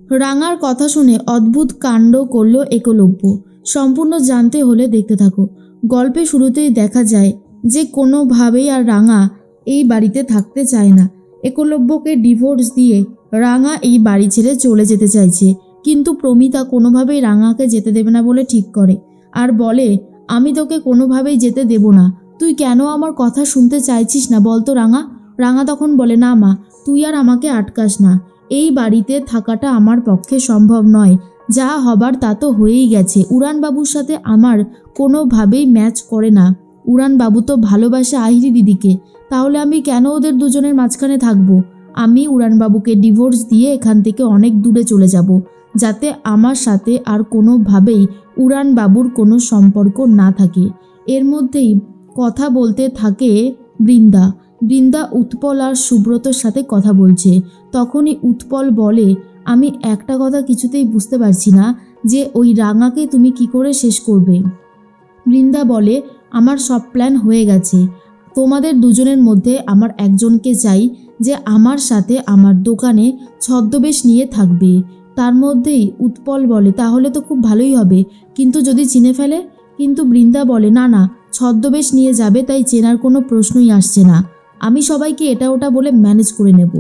রাঙার কথা শুনে অদ্ভুত কাণ্ড করল একলব্য। সম্পূর্ণ জানতে হলে দেখতে থাকো। গল্পে শুরুতেই দেখা যায় যে কোনোভাবেই আর রাঙা এই বাড়িতে থাকতে চায় না। একলব্যকে ডিভোর্স দিয়ে রাঙা এই বাড়ি ছেড়ে চলে যেতে চাইছে, কিন্তু প্রমিতা কোনোভাবেই রাঙাকে যেতে দেবে না বলে ঠিক করে আর বলে, আমি তোকে কোনোভাবেই যেতে দেব না। তুই কেন আমার কথা শুনতে চাইছিস না বলতো রাঙা? রাঙা তখন বলে, না মা, তুই আর আমাকে আটকাস না। এই বাড়িতে থাকাটা আমার পক্ষে সম্ভব নয়। যা হবার তা তো হয়েই গেছে। উড়ানবাবুর সাথে আমার কোনোভাবেই ম্যাচ করে না। উড়ানবাবু তো ভালোবাসে আহিরি দিদিকে, তাহলে আমি কেন ওদের দুজনের মাঝখানে থাকবো? আমি উড়ানবাবুকে ডিভোর্স দিয়ে এখান থেকে অনেক দূরে চলে যাব, যাতে আমার সাথে আর কোনোভাবেই উড়ানবাবুর কোনো সম্পর্ক না থাকে। এর মধ্যেই কথা বলতে থাকে বৃন্দা। বৃন্দা উৎপল আর সুব্রতর সাথে কথা বলছে। তখনই উৎপল বলে, আমি একটা কথা কিছুতেই বুঝতে পারছি না যে ওই রাঙাকে তুমি কি করে শেষ করবে। বৃন্দা বলে, আমার সব প্ল্যান হয়ে গেছে। তোমাদের দুজনের মধ্যে আমার একজনকে চাই যে আমার সাথে আমার দোকানে ছদ্মবেশ নিয়ে থাকবে। তার মধ্যেই উৎপল বলে, তাহলে তো খুব ভালোই হবে, কিন্তু যদি চিনে ফেলে? কিন্তু বৃন্দা বলে, না না, ছদ্মবেশ নিয়ে যাবে, তাই চেনার কোনো প্রশ্নই আসছে না। আমি সবাইকে এটা ওটা বলে ম্যানেজ করে নেব।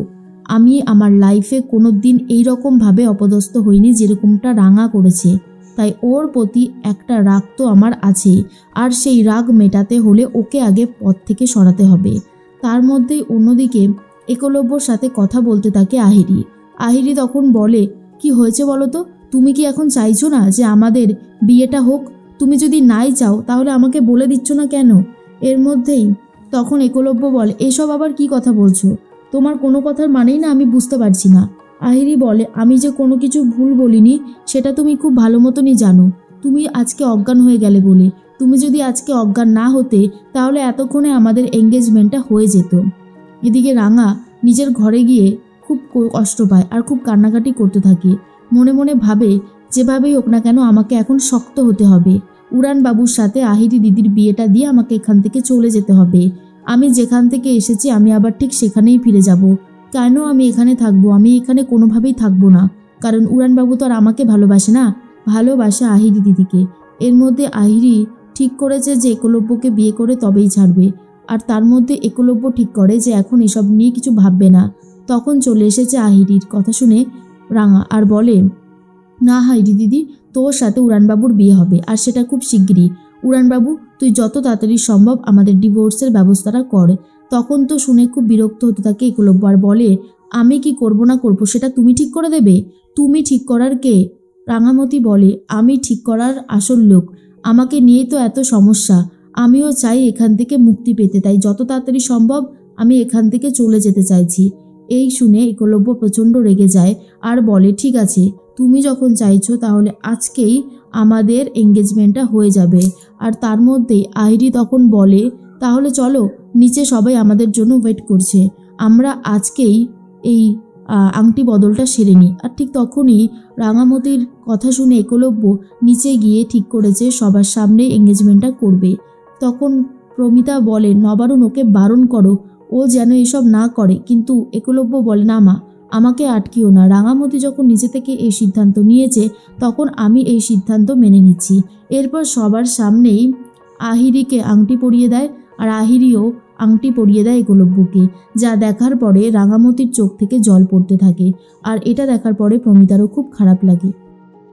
আমি আমার লাইফে কোনো দিন এইরকমভাবে অপদস্থ হইনি যেরকমটা রাঙা করেছে, তাই ওর প্রতি একটা রাগ তো আমার আছেই, আর সেই রাগ মেটাতে হলে ওকে আগে পথ থেকে সরাতে হবে। তার মধ্যেই অন্যদিকে একলব্যর সাথে কথা বলতে থাকে আহিরি। আহিরি তখন বলে, কি হয়েছে বলো তো? তুমি কি এখন চাইছো না যে আমাদের বিয়েটা হোক? তুমি যদি নাই চাও তাহলে আমাকে বলে দিচ্ছ না কেন? এর মধ্যেই তখন একলব্য বলে, এসব আবার কি কথা বলছো? তোমার কোনো কথার মানেই না আমি বুঝতে পারছি না। আহিরি বলে, আমি যে কোনো কিছু ভুল বলিনি সেটা তুমি খুব ভালো মতনই জানো। তুমি আজকে অজ্ঞান হয়ে গেলে বলে। তুমি যদি আজকে অজ্ঞান না হতে তাহলে এতক্ষণে আমাদের এঙ্গেজমেন্টটা হয়ে যেত। এদিকে রাঙা নিজের ঘরে গিয়ে খুব কষ্ট পায় আর খুব কান্নাকাটি করতে থাকে। মনে মনে ভাবে, যেভাবেই হোক না কেন আমাকে এখন শক্ত হতে হবে। উড়ানবাবুর সাথে আহিরি দিদির বিয়েটা দিয়ে আমাকে এখান থেকে চলে যেতে হবে। আমি যেখান থেকে এসেছি আমি আবার ঠিক সেখানেই ফিরে যাব। কেন আমি এখানে থাকবো? আমি এখানে কোনোভাবেই থাকবো না, কারণ উড়ানবাবু তো আর আমাকে ভালোবাসে না, ভালোবাসে আহিরি দিদিকে। এর মধ্যে আহিরি ঠিক করেছে যে একলব্যকে বিয়ে করে তবেই ছাড়বে। আর তার মধ্যে একলব্য ঠিক করে যে এখন এসব নিয়ে কিছু ভাববে না। তখন চলে এসেছে আহিরির কথা শুনে রাঙা আর বলে, না আহিরি দিদি, তোর সাথে উড়ানবাবুর বিয়ে হবে, আর সেটা খুব শিগগিরই। উড়ানবাবু, তুই যত তাড়াতাড়ি সম্ভব আমাদের ডিভোর্সের ব্যবস্থাটা কর। তখন তো শুনে খুব বিরক্ত হতে থাকে একলব্য আর বলে, আমি কি করব না করব সেটা তুমি ঠিক করে দেবে? তুমি ঠিক করার কে? রাঙামতি বলে, আমি ঠিক করার আসল লোক। আমাকে নিয়েই তো এত সমস্যা। আমিও চাই এখান থেকে মুক্তি পেতে, তাই যত তাড়াতাড়ি সম্ভব আমি এখান থেকে চলে যেতে চাইছি। এই শুনে একলব্য প্রচণ্ড রেগে যায় আর বলে, ঠিক আছে, তুমি যখন চাইছো তাহলে আজকেই আমাদের এঙ্গেজমেন্টটা হয়ে যাবে। আর তার মধ্যেই আহিরি তখন বলে, তাহলে চলো, নিচে সবাই আমাদের জন্য ওয়েট করছে, আমরা আজকেই এই আংটি বদলটা সেরে নিই। আর ঠিক তখনই রাঙামতির কথা শুনে একলব্য নিচে গিয়ে ঠিক করেছে সবার সামনে এঙ্গেজমেন্টটা করবে। তখন প্রমিতা বলে, নবারুণ, ওকে বারণ করো, ও যেন এসব না করে। কিন্তু একলব্য বলে, না মা, আমাকে আটকিও না। রাঙামতি যখন নিজে থেকে এই সিদ্ধান্ত নিয়েছে তখন আমি এই সিদ্ধান্ত মেনে নিচ্ছি। এরপর সবার সামনেই আহিরিকে আংটি পরিয়ে দেয় আর আহিরিও আংটি পরিয়ে দেয় একলব্যকে, যা দেখার পরে রাঙামতির চোখ থেকে জল পড়তে থাকে। আর এটা দেখার পরে প্রমিতারও খুব খারাপ লাগে।